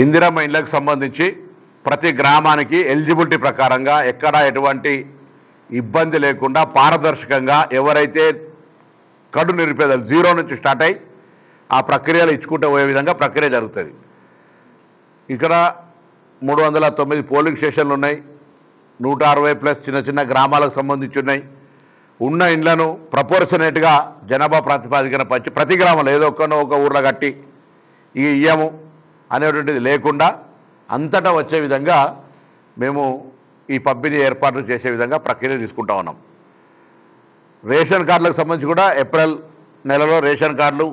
ఇందిరమ్మ ఇళ్లకు సంబంధించి ప్రతి గ్రామానికి ఎలిజిబిలిటీ ప్రకారంగా ఎక్కడ ఎటువంటి ఇబ్బంది లేకుండా పారదర్శకంగా ఎవరైతే కడు నిరుపేదలు జీరో నుంచి స్టార్ట్ అయ్యి ఆ ప్రక్రియలు ఇచ్చుకుంటూ పోయే విధంగా ప్రక్రియ జరుగుతుంది. ఇక్కడ 309 పోలింగ్ స్టేషన్లు ఉన్నాయి. 160+ చిన్న చిన్న గ్రామాలకు సంబంధించి ఉన్నాయి. ఉన్న ఇండ్లను ప్రపోర్షనేట్గా జనాభా ప్రాతిపాదికన పంచి ప్రతి గ్రామంలో ఏదో ఒక ఊర్లో కట్టి ఈ ఇయ్యము అనేటువంటిది లేకుండా అంతటా వచ్చే విధంగా మేము ఈ పంపిణీ ఏర్పాట్లు చేసే విధంగా ప్రక్రియ తీసుకుంటా ఉన్నాం. రేషన్ కార్డులకు సంబంధించి కూడా ఏప్రిల్ నెలలో రేషన్ కార్డులు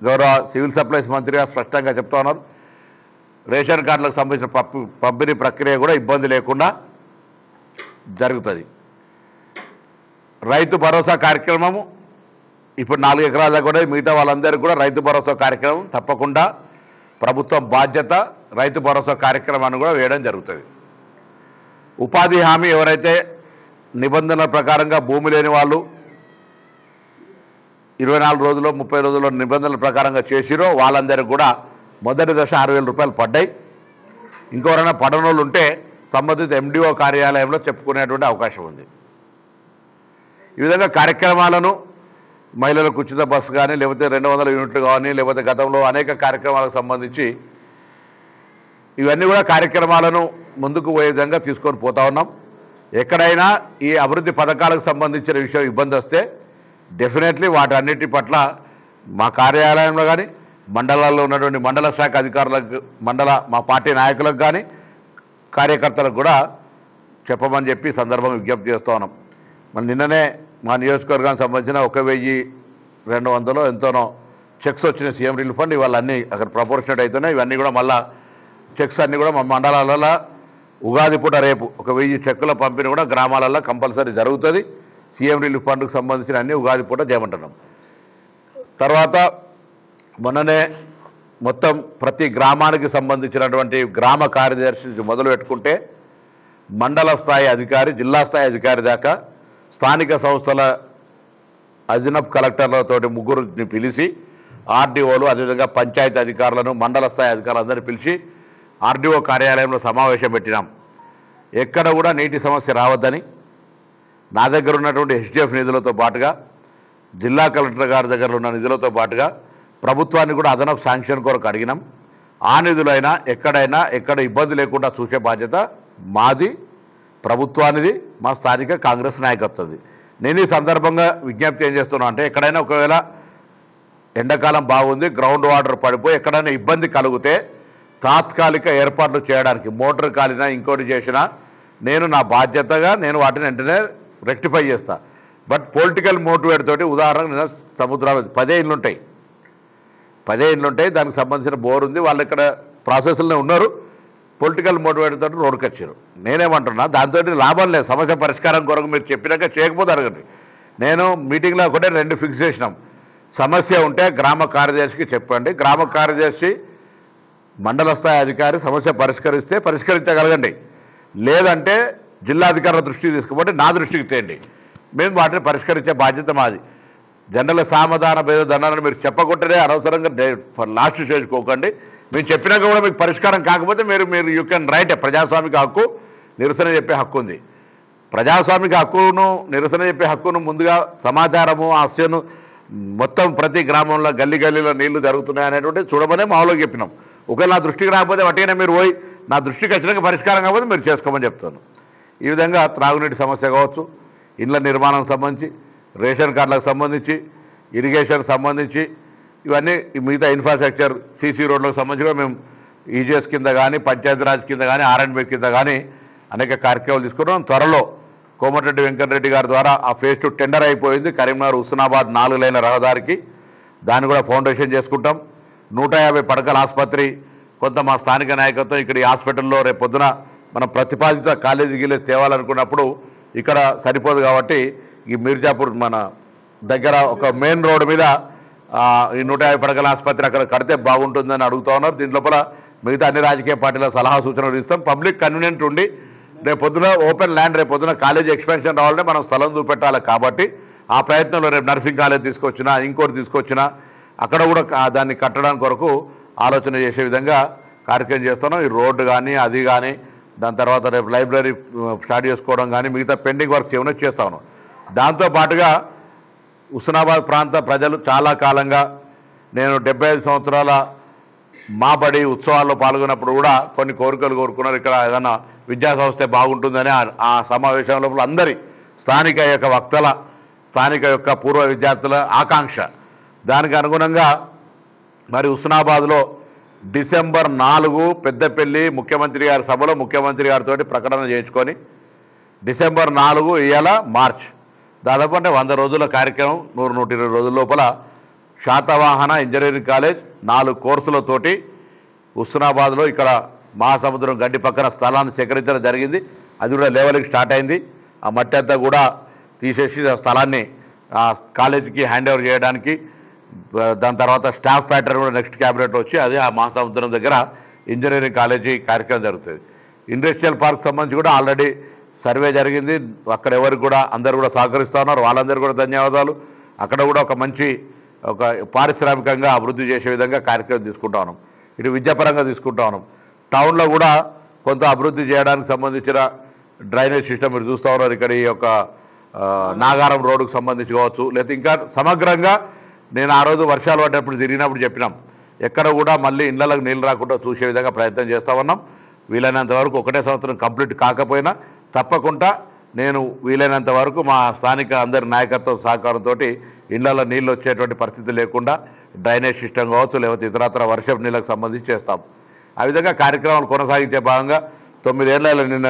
గౌరవ సివిల్ సప్లైస్ మంత్రి గారు స్పష్టంగా చెప్తా ఉన్నారు. రేషన్ కార్డులకు సంబంధించిన పంపిణీ ప్రక్రియ కూడా ఇబ్బంది లేకుండా జరుగుతుంది. రైతు భరోసా కార్యక్రమము ఇప్పుడు 4 ఎకరాల కూడా మిగతా వాళ్ళందరికీ కూడా రైతు భరోసా కార్యక్రమం తప్పకుండా ప్రభుత్వం బాధ్యత రైతు భరోసా కార్యక్రమాన్ని కూడా వేయడం జరుగుతుంది. ఉపాధి హామీ ఎవరైతే నిబంధనల ప్రకారంగా భూమి లేని వాళ్ళు 24 రోజుల్లో 30 రోజుల్లో నిబంధనల ప్రకారంగా చేసిరో వాళ్ళందరికీ కూడా మొదటి దశ 6,000 రూపాయలు పడ్డాయి. ఇంకెవరైనా పడనోళ్ళు ఉంటే సంబంధిత MDO కార్యాలయంలో చెప్పుకునేటువంటి అవకాశం ఉంది. ఈ విధంగా కార్యక్రమాలను మహిళలకు ఉచిత బస్సు కానీ లేకపోతే 200 యూనిట్లు కానీ లేకపోతే గతంలో అనేక కార్యక్రమాలకు సంబంధించి ఇవన్నీ కూడా కార్యక్రమాలను ముందుకు పోయే విధంగా తీసుకొని పోతా ఉన్నాం. ఎక్కడైనా ఈ అభివృద్ధి పథకాలకు సంబంధించిన విషయం ఇబ్బంది వస్తే డెఫినెట్లీ వాటన్నిటి పట్ల మా కార్యాలయంలో కానీ మండలాల్లో ఉన్నటువంటి మండల శాఖ అధికారులకు మా పార్టీ నాయకులకు కానీ కార్యకర్తలకు కూడా చెప్పమని చెప్పి సందర్భంగా విజ్ఞప్తి చేస్తూ ఉన్నాం. మన నిన్ననే మా నియోజకవర్గానికి సంబంధించిన 1,200 ఎంతోనో చెక్స్ వచ్చినాయి సీఎం రిలీఫ్ ఫండ్. ఇవాళ అన్నీ అక్కడ ప్రపోర్షనేట్ అవుతున్నాయి. ఇవన్నీ కూడా మళ్ళీ చెక్స్ అన్నీ కూడా మా మండలాలలో ఉగాది పూట రేపు 1,000 చెక్కుల పంపిణీ కూడా గ్రామాలలో కంపల్సరీ జరుగుతుంది. సీఎం రిలీఫ్ ఫండ్కు సంబంధించిన అన్ని ఉగాది పూట చేయమంటున్నాం. తర్వాత మొన్ననే మొత్తం ప్రతి గ్రామానికి సంబంధించినటువంటి గ్రామ కార్యదర్శి నుంచి మొదలు పెట్టుకుంటే మండల స్థాయి అధికారి జిల్లా స్థాయి అధికారి దాకా స్థానిక సంస్థల అదనపు కలెక్టర్లతోటి ముగ్గురిని పిలిచి ఆర్డీఓలు అదేవిధంగా పంచాయతీ అధికారులను మండల స్థాయి అధికారులందరినీ పిలిచి ఆర్డీఓ కార్యాలయంలో సమావేశం పెట్టినాం. ఎక్కడ కూడా నీటి సమస్య రావద్దని నా దగ్గర ఉన్నటువంటి SDF నిధులతో పాటుగా జిల్లా కలెక్టర్ గారి దగ్గర ఉన్న నిధులతో పాటుగా ప్రభుత్వాన్ని కూడా అదనపు శాంక్షన్ కొరకు అడిగినాం. ఆ నిధులైనా ఎక్కడ ఇబ్బంది లేకుండా చూసే బాధ్యత మాది, ప్రభుత్వానిది, మా స్థానిక కాంగ్రెస్ నాయకత్వది. నేను ఈ సందర్భంగా విజ్ఞప్తి ఏం చేస్తున్నా అంటే ఎక్కడైనా ఒకవేళ ఎండాకాలం బాగుంది గ్రౌండ్ వాటర్ పడిపోయి ఎక్కడైనా ఇబ్బంది కలిగితే తాత్కాలిక ఏర్పాట్లు చేయడానికి మోటార్ కాలినా ఇంకోటి చేసినా నేను నా బాధ్యతగా నేను వాటిని వెంటనే రెక్టిఫై చేస్తా. బట్ పొలిటికల్ మోటివేట్ తోటి ఉదాహరణకు సముద్రాలు 10 ఇండ్లు ఉంటాయి, దానికి సంబంధించిన బోర్ ఉంది, వాళ్ళు ఇక్కడ ప్రాసెస్లోనే ఉన్నారు. పొలిటికల్ మోటివేట్ తోటి రోడ్డుకి వచ్చారు. నేనేమంటున్నా దాంతో లాభం లేదు. సమస్య పరిష్కారం కొరకు మీరు చెప్పినాక చేయకపోతే అడగండి. నేను మీటింగ్లో ఒకటే 2 ఫిక్స్ చేసినాం. సమస్య ఉంటే గ్రామ కార్యదర్శికి చెప్పండి, గ్రామ కార్యదర్శి మండల స్థాయి అధికారి సమస్య పరిష్కరించగలగండి, లేదంటే జిల్లాధికారుల దృష్టికి తీసుకుపోతే నా దృష్టికి తేండి, మేము వాటిని పరిష్కరించే బాధ్యత మాది. జనరల్ సామధాన భేద దండాలను మీరు చెప్పకుండానే అనవసరంగా లాస్ట్ చేసుకోకండి. మేము చెప్పినాక కూడా మీకు పరిష్కారం కాకపోతే మీరు యూ కెన్ రైట్. ప్రజాస్వామిక హక్కు నిరసన చెప్పే హక్కు ఉంది. ప్రజాస్వామిక హక్కును నిరసన చెప్పే హక్కును ముందుగా సమాచారము హాస్యను మొత్తం ప్రతి గ్రామంలో గల్లీలో నీళ్లు జరుగుతున్నాయి అనేటువంటి చూడమనే మామూలుగా చెప్పినాం. ఒకవేళ నా దృష్టికి రాకపోతే వాటినే మీరు పోయి నా దృష్టికి వచ్చినాక పరిష్కారం కాకపోతే మీరు చేసుకోమని చెప్తాను. ఈ విధంగా త్రాగునీటి సమస్య కావచ్చు, ఇండ్ల నిర్మాణం సంబంధించి, రేషన్ కార్డులకు సంబంధించి, ఇరిగేషన్ సంబంధించి, ఇవన్నీ మిగతా ఇన్ఫ్రాస్ట్రక్చర్ సీసీ రోడ్లకు సంబంధించి కూడా మేము ఈజీఎస్ కింద కానీ పంచాయతీరాజ్ కింద కానీ R&B కింద కానీ అనేక కార్యక్రమాలు తీసుకున్నాం. త్వరలో కోమటిరెడ్డి వెంకటరెడ్డి గారి ద్వారా ఆ ఫేజ్ 2 టెండర్ అయిపోయింది. కరీంనగర్ హుస్నాబాద్ 4 లైన్ల రహదారికి దాన్ని కూడా ఫౌండేషన్ చేసుకుంటాం. 150 పడకల ఆసుపత్రి కొంత మా స్థానిక నాయకత్వం ఇక్కడ ఈ హాస్పిటల్లో రేపు పొద్దున మనం ప్రతిపాదిత కాలేజీకి తేవాలనుకున్నప్పుడు ఇక్కడ సరిపోదు కాబట్టి ఈ మీర్జాపూర్ మన దగ్గర ఒక మెయిన్ రోడ్డు మీద ఈ 150 పడకల ఆసుపత్రి అక్కడ కడితే బాగుంటుందని అడుగుతూ ఉన్నారు. దీంట్లోపల మిగతా అన్ని రాజకీయ పార్టీల సలహా సూచనలు ఇస్తాం. పబ్లిక్ కన్వీనియంట్ ఉండి రేపు పొద్దున ఓపెన్ ల్యాండ్ రేపు పొద్దున కాలేజీ ఎక్స్పెన్షన్ రావాలంటే మనం స్థలం చూపెట్టాలి. కాబట్టి ఆ ప్రయత్నంలో రేపు నర్సింగ్ కాలేజ్ తీసుకొచ్చినా ఇంకోటి తీసుకొచ్చినా అక్కడ కూడా దాన్ని కట్టడానికి కొరకు ఆలోచన చేసే విధంగా కార్యక్రమం చేస్తున్నాం. ఈ రోడ్డు కానీ అది కానీ దాని తర్వాత రేపు లైబ్రరీ స్టార్ట్ చేసుకోవడం కానీ మిగతా పెండింగ్ వర్క్స్ ఏమైనా చేస్తా ఉన్నాం. దాంతోపాటుగా హుస్నాబాద్ ప్రాంత ప్రజలు చాలా కాలంగా నేను 75 సంవత్సరాల మా బడి ఉత్సవాల్లో పాల్గొన్నప్పుడు కూడా కొన్ని కోరికలు కోరుకున్నారు. ఇక్కడ ఏదైనా విద్యా సంస్థ బాగుంటుందని ఆ సమావేశం లోపల అందరి స్థానిక యొక్క వక్తల స్థానిక యొక్క పూర్వ విద్యార్థుల ఆకాంక్ష. దానికి అనుగుణంగా మరి హుస్నాబాద్లో డిసెంబర్ 4 పెద్దపల్లి ముఖ్యమంత్రి గారి సభలో ముఖ్యమంత్రి గారితో ప్రకటన చేయించుకొని డిసెంబర్ 4 ఇవాళ మార్చ్ దాదాపు అంటే 100 రోజుల కార్యక్రమం 100-120 రోజుల లోపల శాతవాహన ఇంజనీరింగ్ కాలేజ్ 4 కోర్సులతోటి హుస్నాబాద్లో ఇక్కడ మహాసముద్రం గడ్డి పక్కన స్థలాన్ని సేకరించడం జరిగింది. అది కూడా లెవెలింగ్ స్టార్ట్ అయింది. ఆ మట్టి అంతా కూడా తీసేసి ఆ స్థలాన్ని కాలేజీకి హ్యాండ్ ఓవర్ చేయడానికి దాని తర్వాత స్టాఫ్ ప్యాటర్న్ కూడా నెక్స్ట్ క్యాబినెట్ వచ్చి అది ఆ మహాసముద్రం దగ్గర ఇంజనీరింగ్ కాలేజీ కార్యక్రమం జరుగుతుంది. ఇండస్ట్రియల్ పార్క్ సంబంధించి కూడా ఆల్రెడీ సర్వే జరిగింది. అక్కడ ఎవరికి కూడా అందరు కూడా సహకరిస్తూ ఉన్నారు. వాళ్ళందరూ కూడా ధన్యవాదాలు. అక్కడ కూడా ఒక మంచి ఒక పారిశ్రామికంగా అభివృద్ధి చేసే విధంగా కార్యక్రమం తీసుకుంటా ఉన్నాం. ఇటు విద్యాపరంగా తీసుకుంటా ఉన్నాం. టౌన్లో కూడా కొంత అభివృద్ధి చేయడానికి సంబంధించిన డ్రైనేజ్ సిస్టమ్ మీరు చూస్తూ ఉన్నారు. ఇక్కడ ఈ యొక్క నాగారం రోడ్డుకు సంబంధించి కావచ్చు, లేకపోతే ఇంకా సమగ్రంగా నేను ఆ రోజు వర్షాలు పడ్డప్పుడు తిరిగినప్పుడు చెప్పినాం, ఎక్కడ కూడా మళ్ళీ ఇళ్లకు నీళ్ళు రాకుండా చూసే విధంగా ప్రయత్నం చేస్తూ ఉన్నాం. వీలైనంత వరకు ఒకటే సంవత్సరం కంప్లీట్ కాకపోయినా తప్పకుండా నేను వీలైనంత వరకు మా స్థానిక అందరి నాయకత్వ సహకారంతో ఇళ్లలో నీళ్ళు వచ్చేటువంటి పరిస్థితి లేకుండా డ్రైనేజ్ సిస్టమ్ కావచ్చు, లేకపోతే ఇతరత్ర వర్షపు నీళ్ళకు సంబంధించి చేస్తాం. ఆ విధంగా కార్యక్రమాలు కొనసాగించే భాగంగా 9 ఏళ్ల నిన్న